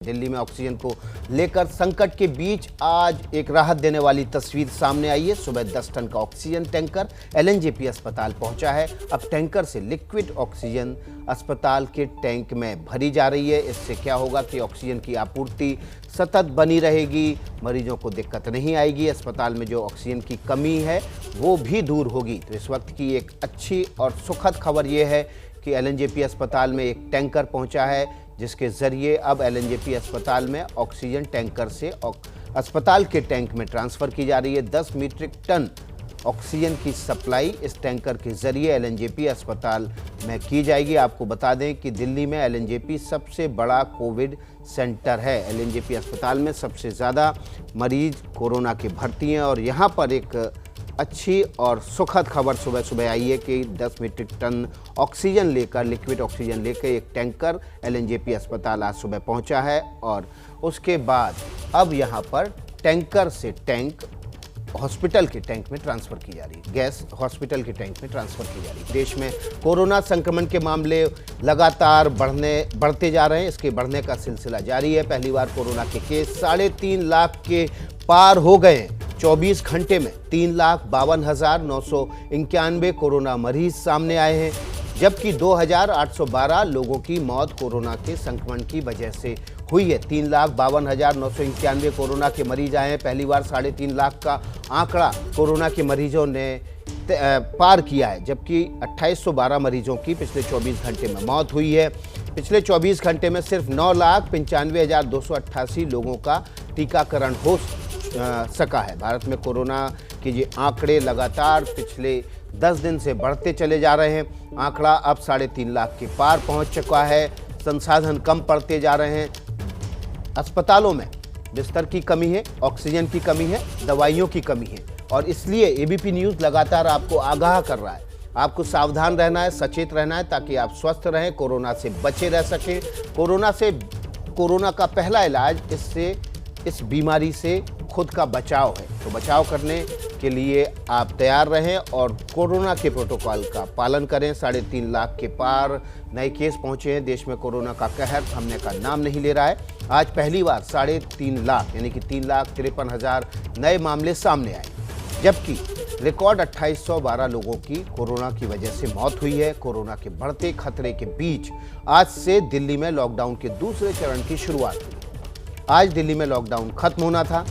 दिल्ली में ऑक्सीजन को लेकर संकट के बीच आज एक राहत देने वाली तस्वीर सामने आई है। सुबह 10 टन का ऑक्सीजन टैंकर एलएनजेपी अस्पताल पहुंचा है। अब टैंकर से लिक्विड ऑक्सीजन अस्पताल के टैंक में भरी जा रही है। इससे क्या होगा कि ऑक्सीजन की आपूर्ति सतत बनी रहेगी, मरीजों को दिक्कत नहीं आएगी, अस्पताल में जो ऑक्सीजन की कमी है वो भी दूर होगी। तो इस वक्त की एक अच्छी और सुखद खबर ये है कि एलएनजेपी अस्पताल में एक टैंकर पहुंचा है, जिसके ज़रिए अब एलएनजेपी अस्पताल में ऑक्सीजन टैंकर से अस्पताल के टैंक में ट्रांसफ़र की जा रही है। 10 मीट्रिक टन ऑक्सीजन की सप्लाई इस टैंकर के ज़रिए एलएनजेपी अस्पताल में की जाएगी। आपको बता दें कि दिल्ली में एलएनजेपी सबसे बड़ा कोविड सेंटर है। एलएनजेपी अस्पताल में सबसे ज़्यादा मरीज कोरोना के भर्ती हैं और यहाँ पर एक अच्छी और सुखद खबर सुबह सुबह आई है कि 10 मीट्रिक टन ऑक्सीजन लेकर, लिक्विड ऑक्सीजन लेकर एक टैंकर एलएनजेपी अस्पताल आज सुबह पहुंचा है। और उसके बाद अब यहां पर टैंकर से टैंक हॉस्पिटल के टैंक में ट्रांसफ़र की जा रही है, गैस हॉस्पिटल के टैंक में ट्रांसफ़र की जा रही है। देश में कोरोना संक्रमण के मामले लगातार बढ़ते जा रहे हैं। इसके बढ़ने का सिलसिला जारी है। पहली बार कोरोना के केस 3.5 लाख के पार हो गए। 24 घंटे में 3,52,991 कोरोना मरीज सामने आए हैं, जबकि 2,812 लोगों की मौत कोरोना के संक्रमण की वजह से हुई है। 3,52,991 कोरोना के मरीज आए हैं। पहली बार 3.5 लाख का आंकड़ा कोरोना के मरीजों ने पार किया है, जबकि 2812 मरीजों की पिछले 24 घंटे में मौत हुई है। पिछले 24 घंटे में सिर्फ 9,95,288 लोगों का टीकाकरण हो सका है। भारत में कोरोना के ये आंकड़े लगातार पिछले 10 दिन से बढ़ते चले जा रहे हैं। आंकड़ा अब 3.5 लाख के पार पहुंच चुका है। संसाधन कम पड़ते जा रहे हैं। अस्पतालों में बिस्तर की कमी है, ऑक्सीजन की कमी है, दवाइयों की कमी है और इसलिए एबीपी न्यूज़ लगातार आपको आगाह कर रहा है। आपको सावधान रहना है, सचेत रहना है, ताकि आप स्वस्थ रहें, कोरोना से बचे रह सकें। कोरोना का पहला इलाज इस बीमारी से खुद का बचाव है। तो बचाव करने के लिए आप तैयार रहें और कोरोना के प्रोटोकॉल का पालन करें। 3.5 लाख के पार नए केस पहुंचे हैं। देश में कोरोना का कहर थमने का नाम नहीं ले रहा है। आज पहली बार 3.5 लाख यानी कि 3,53,000 नए मामले सामने आए, जबकि रिकॉर्ड 2812 लोगों की कोरोना की वजह से मौत हुई है। कोरोना के बढ़ते खतरे के बीच आज से दिल्ली में लॉकडाउन के दूसरे चरण की शुरुआत हुई। आज दिल्ली में लॉकडाउन खत्म होना था,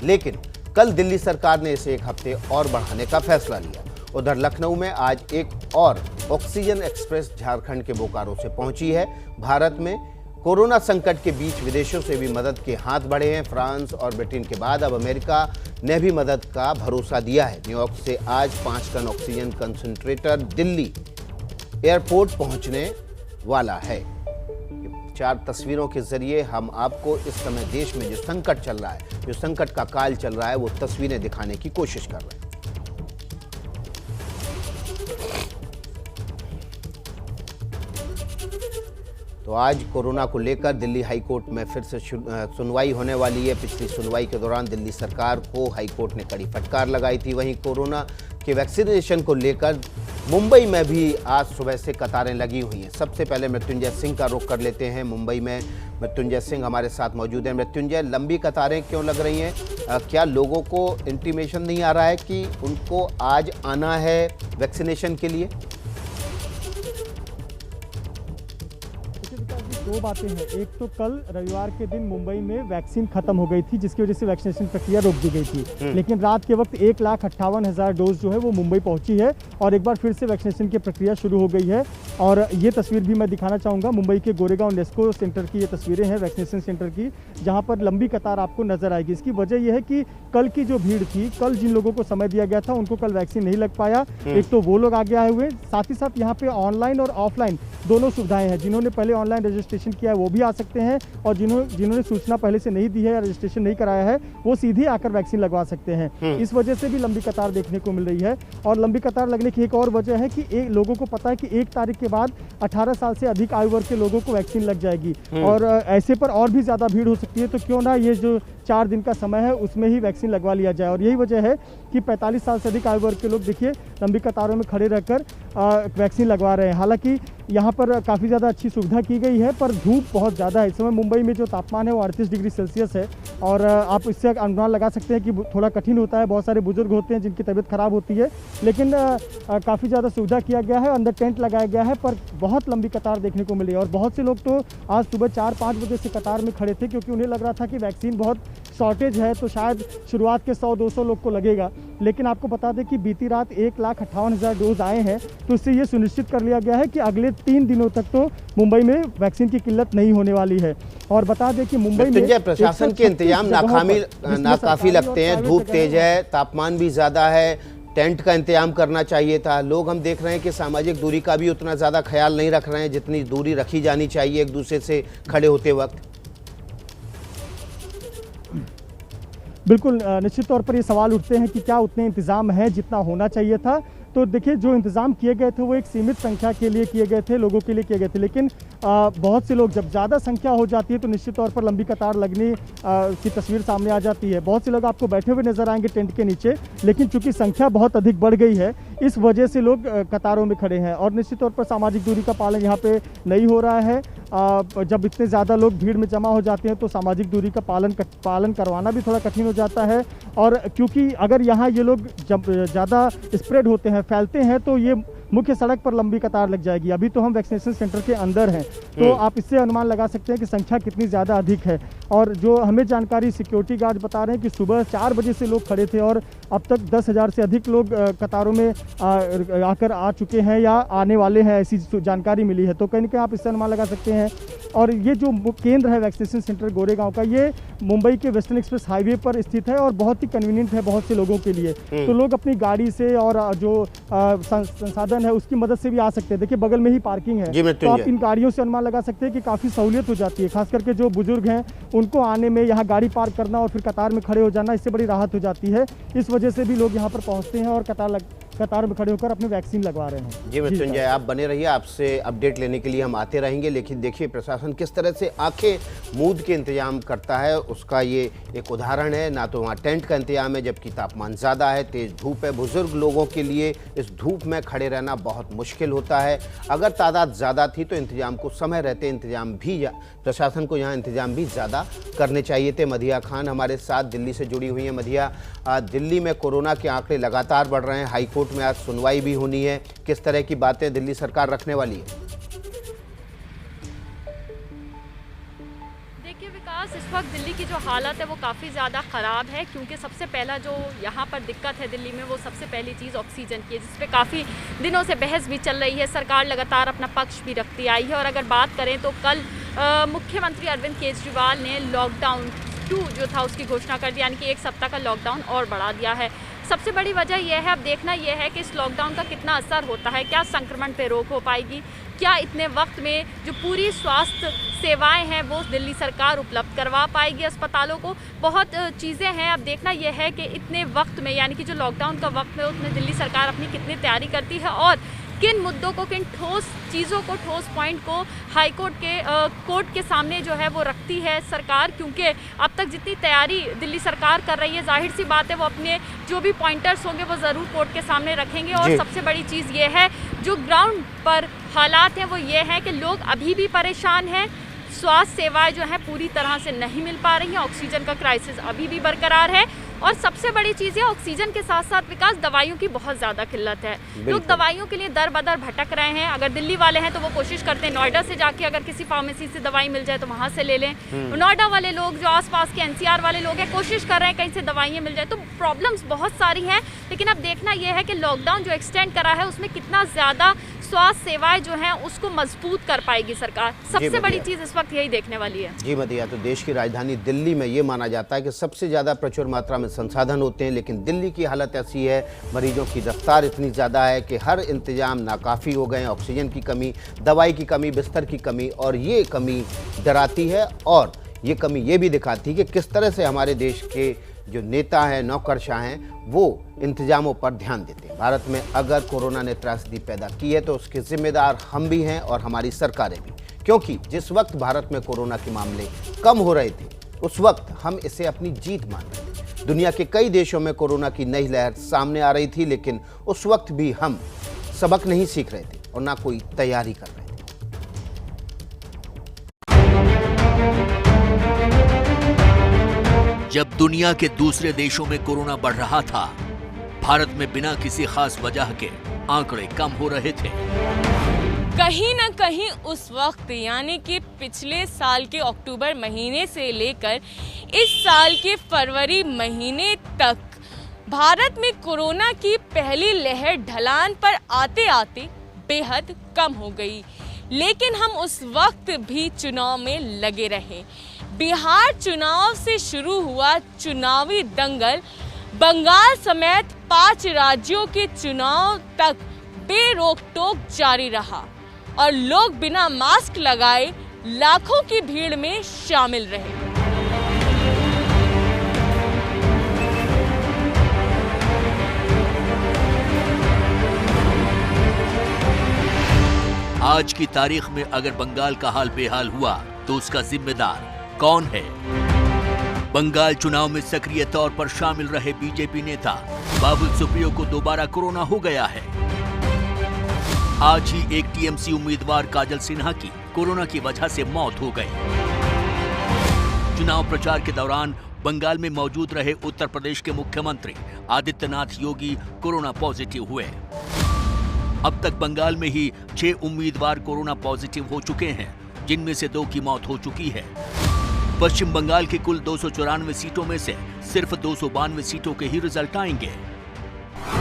लेकिन कल दिल्ली सरकार ने इसे 1 हफ्ते और बढ़ाने का फैसला लिया। उधर लखनऊ में आज एक और ऑक्सीजन एक्सप्रेस झारखंड के बोकारो से पहुंची है। भारत में कोरोना संकट के बीच विदेशों से भी मदद के हाथ बढ़े हैं। फ्रांस और ब्रिटेन के बाद अब अमेरिका ने भी मदद का भरोसा दिया है। न्यूयॉर्क से आज 5 ton oxygen concentrator Delhi airport पहुंचने वाला है। 4 तस्वीरों के जरिए हम आपको इस समय देश में जो संकट चल रहा है, जो संकट का काल चल रहा है, वो तस्वीरें दिखाने की कोशिश कर रहे हैं। तो आज कोरोना को लेकर दिल्ली हाईकोर्ट में फिर से सुनवाई होने वाली है। पिछली सुनवाई के दौरान दिल्ली सरकार को हाईकोर्ट ने कड़ी फटकार लगाई थी। वहीं कोरोना के वैक्सीनेशन को लेकर मुंबई में भी आज सुबह से कतारें लगी हुई हैं। सबसे पहले मृत्युंजय सिंह का रुख कर लेते हैं। मुंबई में मृत्युंजय सिंह हमारे साथ मौजूद हैं। मृत्युंजय, लंबी कतारें क्यों लग रही हैं? क्या लोगों को इंटीमेशन नहीं आ रहा है कि उनको आज आना है वैक्सीनेशन के लिए? 2 बातें हैं। एक तो कल रविवार के दिन मुंबई में वैक्सीन खत्म हो गई थी, जिसकी वजह से वैक्सीनेशन प्रक्रिया रोक दी गई थी। लेकिन रात के वक्त 1,58,000 डोज जो है वो मुंबई पहुंची है और एक बार फिर से वैक्सीनेशन की प्रक्रिया शुरू हो गई है। और ये तस्वीर भी मैं दिखाना चाहूँगा। मुंबई के गोरेगांव नेस्को सेंटर की ये तस्वीरें हैं, वैक्सीनेशन सेंटर की, जहाँ पर लंबी कतार आपको नजर आएगी। इसकी वजह यह है कि कल की जो भीड़ थी, कल जिन लोगों को समय दिया गया था उनको कल वैक्सीन नहीं लग पाया। एक तो वो लोग आगे आए हुए, साथ ही साथ यहाँ पे ऑनलाइन और ऑफलाइन दोनों सुविधाएं हैं। जिन्होंने पहले ऑनलाइन रजिस्ट्रेशन किया है वो भी आ सकते हैं और जिन्होंने सूचना पहले से नहीं दी है या रजिस्ट्रेशन नहीं कराया है वो सीधे आकर वैक्सीन लगवा सकते हैं। इस वजह से भी लंबी कतार देखने को मिल रही है। और लंबी कतार लगने की एक और वजह है कि लोगों को पता है कि 1 तारीख के बाद 18 साल से अधिक आयु वर्ग के लोगों को वैक्सीन लग जाएगी और ऐसे पर और भी ज़्यादा भीड़ हो सकती है। तो क्यों ना ये जो 4 दिन का समय है उसमें ही वैक्सीन लगवा लिया जाए। और यही वजह है कि 45 साल से अधिक आयु वर्ग के लोग देखिए लंबी कतारों में खड़े रहकर वैक्सीन लगवा रहे हैं। हालांकि यहाँ पर काफ़ी ज़्यादा अच्छी सुविधा की गई है, पर धूप बहुत ज़्यादा है। इस समय मुंबई में जो तापमान है वो 38 डिग्री सेल्सियस है और आप इससे अनुमान लगा सकते हैं कि थोड़ा कठिन होता है। बहुत सारे बुजुर्ग होते हैं जिनकी तबीयत ख़राब होती है, लेकिन काफ़ी ज़्यादा सुविधा किया गया है। अंदर टेंट लगाया गया है, पर बहुत लंबी कतार देखने को मिली और बहुत से लोग तो आज सुबह 4-5 बजे से कतार में खड़े थे, क्योंकि उन्हें लग रहा था कि वैक्सीन बहुत शॉर्टेज है, तो शायद शुरुआत के 100-200 लोग को लगेगा। लेकिन आपको बता दें कि बीती रात 1,58,000 डोज आए हैं, तो इससे ये सुनिश्चित कर लिया गया है कि अगले 3 दिनों तक तो मुंबई में वैक्सीन की किल्लत नहीं होने वाली है। और बता दें कि मुंबई में प्रशासन के इंतजाम नाकाफी लगते हैं। धूप तेज है, तापमान भी ज़्यादा है, टेंट का इंतजाम करना चाहिए था। लोग हम देख रहे हैं कि सामाजिक दूरी का भी उतना ज़्यादा ख्याल नहीं रख रहे हैं जितनी दूरी रखी जानी चाहिए एक दूसरे से खड़े होते वक्त। बिल्कुल, निश्चित तौर पर ये सवाल उठते हैं कि क्या उतने इंतज़ाम हैं जितना होना चाहिए था। तो देखिए, जो इंतज़ाम किए गए थे वो एक सीमित संख्या के लिए किए गए थे, लोगों के लिए किए गए थे, लेकिन बहुत से लोग, जब ज़्यादा संख्या हो जाती है तो निश्चित तौर पर लंबी कतार लगने की तस्वीर सामने आ जाती है। बहुत से लोग आपको बैठे हुए नजर आएंगे टेंट के नीचे, लेकिन चूंकि संख्या बहुत अधिक बढ़ गई है, इस वजह से लोग कतारों में खड़े हैं और निश्चित तौर पर सामाजिक दूरी का पालन यहाँ पे नहीं हो रहा है। जब इतने ज़्यादा लोग भीड़ में जमा हो जाते हैं तो सामाजिक दूरी का पालन करवाना भी थोड़ा कठिन हो जाता है। और क्योंकि अगर यहाँ ये लोग जब ज़्यादा स्प्रेड होते हैं, फैलते हैं, तो ये मुख्य सड़क पर लंबी कतार लग जाएगी। अभी तो हम वैक्सीनेशन सेंटर के अंदर हैं, तो आप इससे अनुमान लगा सकते हैं कि संख्या कितनी ज़्यादा अधिक है। और जो हमें जानकारी सिक्योरिटी गार्ड बता रहे हैं कि सुबह 4 बजे से लोग खड़े थे और अब तक 10,000 से अधिक लोग कतारों में आकर आ चुके हैं या आने वाले हैं, ऐसी जानकारी मिली है। तो कहीं ना कहीं आप इससे अनुमान लगा सकते हैं। और ये जो केंद्र है वैक्सीनेशन सेंटर गोरेगांव का, ये मुंबई के वेस्टर्न एक्सप्रेस हाईवे पर स्थित है और बहुत ही कन्वीनियंट है बहुत से लोगों के लिए। तो लोग अपनी गाड़ी से और जो संसाधन है उसकी मदद से भी आ सकते हैं। देखिए, बगल में ही पार्किंग है, तो आप इन गाड़ियों से अनुमान लगा सकते हैं कि काफ़ी सहूलियत हो जाती है। खास करके जो बुजुर्ग हैं उनको आने में, यहाँ गाड़ी पार्क करना और फिर कतार में खड़े हो जाना, इससे बड़ी राहत हो जाती है। इस वजह से भी लोग यहाँ पर पहुँचते हैं और कतार में खड़े होकर अपनी वैक्सीन लगवा रहे हैं। जी मृत्युंजय, आप बने रहिए, आपसे अपडेट लेने के लिए हम आते रहेंगे। लेकिन देखिए, प्रशासन किस तरह से आंखें मूंद के इंतजाम करता है, उसका ये एक उदाहरण है। ना तो वहाँ टेंट का इंतजाम है, जबकि तापमान ज़्यादा है, तेज़ धूप है। बुजुर्ग लोगों के लिए इस धूप में खड़े रहना बहुत मुश्किल होता है। अगर तादाद ज़्यादा थी तो इंतजाम को समय रहते इंतजाम भी, प्रशासन को यहाँ इंतजाम भी ज़्यादा करने चाहिए थे। मधिया खान हमारे साथ दिल्ली से जुड़ी हुई हैं। मधिया, दिल्ली में कोरोना के आंकड़े लगातार बढ़ रहे हैं, हाईकोर्ट में आज सुनवाई भी होनी है। किस तरह की बातें दिल्ली सरकार रखने वाली है? देखिए विकास, इस वक्त दिल्ली की जो हालत है वो काफ़ी ज़्यादा ख़राब है, क्योंकि सबसे पहला जो यहाँ पर दिक्कत है दिल्ली में, वो सबसे पहली चीज़ ऑक्सीजन की है, जिस पे काफ़ी दिनों से बहस भी चल रही है। सरकार लगातार अपना पक्ष भी रखती आई है। और अगर बात करें तो कल मुख्यमंत्री अरविंद केजरीवाल ने लॉकडाउन 2 जो था उसकी घोषणा कर दी, यानी कि 1 सप्ताह का लॉकडाउन और बढ़ा दिया है। सबसे बड़ी वजह यह है, अब देखना यह है कि इस लॉकडाउन का कितना असर होता है, क्या संक्रमण पे रोक हो पाएगी, क्या इतने वक्त में जो पूरी स्वास्थ्य सेवाएं हैं वो दिल्ली सरकार उपलब्ध करवा पाएगी अस्पतालों को। बहुत चीज़ें हैं, अब देखना यह है कि इतने वक्त में, यानी कि जो लॉकडाउन का वक्त है उसमें दिल्ली सरकार अपनी कितनी तैयारी करती है और किन मुद्दों को, किन ठोस चीज़ों को, ठोस पॉइंट को हाई कोर्ट के कोर्ट के सामने जो है वो रखती है सरकार। क्योंकि अब तक जितनी तैयारी दिल्ली सरकार कर रही है, जाहिर सी बात है वो अपने जो भी पॉइंटर्स होंगे वो ज़रूर कोर्ट के सामने रखेंगे। और सबसे बड़ी चीज़ ये है, जो ग्राउंड पर हालात हैं वो ये है कि लोग अभी भी परेशान हैं, स्वास्थ्य सेवाएं जो हैं पूरी तरह से नहीं मिल पा रही हैं, ऑक्सीजन का क्राइसिस अभी भी बरकरार है। और सबसे बड़ी चीज़ है, ऑक्सीजन के साथ साथ विकास, दवाइयों की बहुत ज़्यादा किल्लत है। लोग दवाइयों के लिए दर बदर भटक रहे हैं। अगर दिल्ली वाले हैं तो वो कोशिश करते हैं नोएडा से जाके अगर किसी फार्मेसी से दवाई मिल जाए तो वहाँ से ले लें। नोएडा वाले लोग, जो आसपास के NCR वाले लोग हैं, कोशिश कर रहे हैं कहीं से दवाइयाँ मिल जाए। तो प्रॉब्लम्स बहुत सारी हैं, लेकिन अब देखना यह है कि लॉकडाउन जो एक्सटेंड करा है उसमें कितना ज़्यादा स्वास्थ्य सेवाएं जो हैं उसको मजबूत कर पाएगी सरकार। सबसे बड़ी चीज़ इस वक्त यही देखने वाली है। जी मधिया, तो देश की राजधानी दिल्ली में ये माना जाता है कि सबसे ज़्यादा प्रचुर मात्रा में संसाधन होते हैं, लेकिन दिल्ली की हालत ऐसी है, मरीजों की रफ्तार इतनी ज़्यादा है कि हर इंतजाम नाकाफ़ी हो गए हैं। ऑक्सीजन की कमी, दवाई की कमी, बिस्तर की कमी, और ये कमी डराती है और ये कमी ये भी दिखाती है कि किस तरह से हमारे देश के जो नेता हैं, नौकरशाह हैं, वो इंतजामों पर ध्यान देते हैं। भारत में अगर कोरोना ने त्रासदी पैदा की है तो उसके जिम्मेदार हम भी हैं और हमारी सरकारें भी, क्योंकि जिस वक्त भारत में कोरोना के मामले कम हो रहे थे उस वक्त हम इसे अपनी जीत मान रहे थे। दुनिया के कई देशों में कोरोना की नई लहर सामने आ रही थी, लेकिन उस वक्त भी हम सबक नहीं सीख रहे थे और ना कोई तैयारी कर रहे थे। जब दुनिया के दूसरे देशों में कोरोना बढ़ रहा था, भारत में बिना किसी खास वजह के आंकड़े कम हो रहे थे। कहीं न कहीं उस वक्त यानी कि पिछले साल के अक्टूबर महीने से लेकर इस साल के फरवरी महीने तक भारत में कोरोना की पहली लहर ढलान पर आते आते बेहद कम हो गई, लेकिन हम उस वक्त भी चुनाव में लगे रहे। बिहार चुनाव से शुरू हुआ चुनावी दंगल बंगाल समेत 5 राज्यों के चुनाव तक बेरोक टोक जारी रहा और लोग बिना मास्क लगाए लाखों की भीड़ में शामिल रहे। आज की तारीख में अगर बंगाल का हाल बेहाल हुआ तो उसका जिम्मेदार कौन है? बंगाल चुनाव में सक्रिय तौर पर शामिल रहे बीजेपी नेता बाबुल सुप्रियो को दोबारा कोरोना हो गया है। आज ही एक टीएमसी उम्मीदवार काजल सिन्हा की कोरोना की वजह से मौत हो गई। चुनाव प्रचार के दौरान बंगाल में मौजूद रहे उत्तर प्रदेश के मुख्यमंत्री आदित्यनाथ योगी कोरोना पॉजिटिव हुए। अब तक बंगाल में ही 6 उम्मीदवार कोरोना पॉजिटिव हो चुके हैं, जिनमें से 2 की मौत हो चुकी है। पश्चिम बंगाल की कुल 294 सीटों में से सिर्फ 292 सीटों के ही रिजल्ट आएंगे।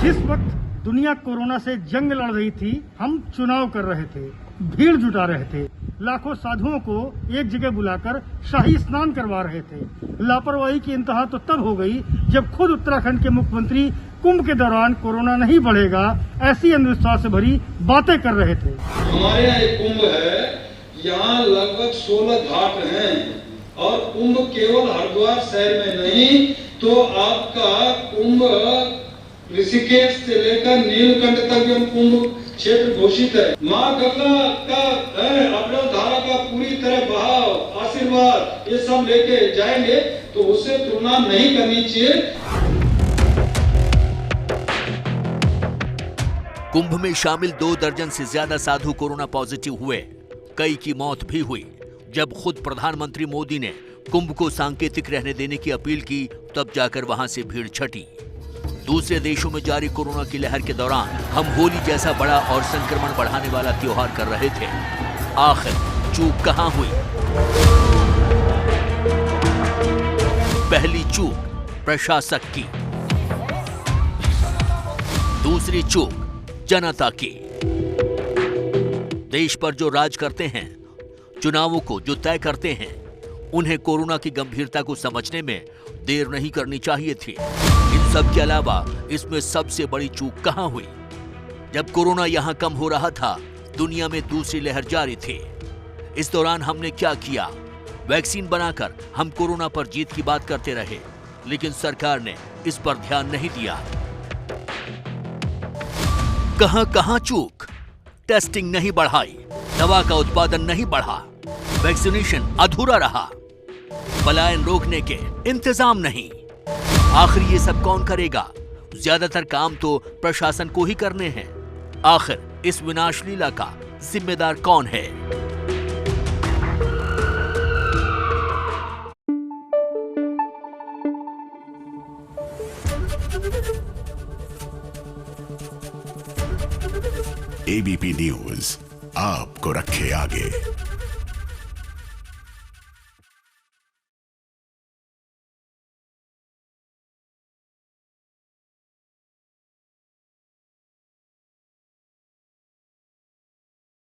जिस वक्त दुनिया कोरोना से जंग लड़ रही थी, हम चुनाव कर रहे थे, भीड़ जुटा रहे थे, लाखों साधुओं को एक जगह बुलाकर शाही स्नान करवा रहे थे। लापरवाही की इंतहा तो तब हो गई जब खुद उत्तराखंड के मुख्यमंत्री कुंभ के दौरान कोरोना नहीं बढ़ेगा ऐसी अंधविश्वास से भरी बातें कर रहे थे। हमारे यहाँ एक कुंभ है, यहाँ लगभग 16 घाट हैं और कुंभ केवल हरिद्वार शहर में नहीं तो आपका कुंभ ऋषिकेश से लेकर नीलकंठ तक भी कुंभ क्षेत्र घोषित है। माँ गंगा का अविरल धारा का पूरी तरह बहाव आशीर्वाद ये सब लेके जाएंगे तो उससे तुलना नहीं करनी चाहिए। कुंभ में शामिल 2 दर्जन से ज्यादा साधु कोरोना पॉजिटिव हुए। कई की मौत भी हुई। जब खुद प्रधानमंत्री मोदी ने कुंभ को सांकेतिक रहने देने की अपील की, तब जाकर वहां से भीड़ छटी। दूसरे देशों में जारी कोरोना की लहर के दौरान हम होली जैसा बड़ा और संक्रमण बढ़ाने वाला त्योहार कर रहे थे। आखिर चूक कहां हुई? पहली चूक प्रशासक की, दूसरी चूक जनता की। देश पर जो राज करते हैं, चुनावों को जो तय करते हैं, उन्हें कोरोना की गंभीरता को समझने में देर नहीं करनी चाहिए थी। इन सब के अलावा इसमें सबसे बड़ी चूक कहां हुई? जब कोरोना यहां कम हो रहा था, दुनिया में दूसरी लहर जारी थी। इस दौरान हमने क्या किया? वैक्सीन बनाकर हम कोरोना पर जीत की बात करते रहे, लेकिन सरकार ने इस पर ध्यान नहीं दिया। कहां चूक? टेस्टिंग नहीं बढ़ाई, दवा का उत्पादन नहीं बढ़ा, वैक्सीनेशन अधूरा रहा, पलायन रोकने के इंतजाम नहीं। आखिर ये सब कौन करेगा? ज्यादातर काम तो प्रशासन को ही करने हैं। आखिर इस विनाश लीला का जिम्मेदार कौन है? एबीपी न्यूज आपको रखे आगे।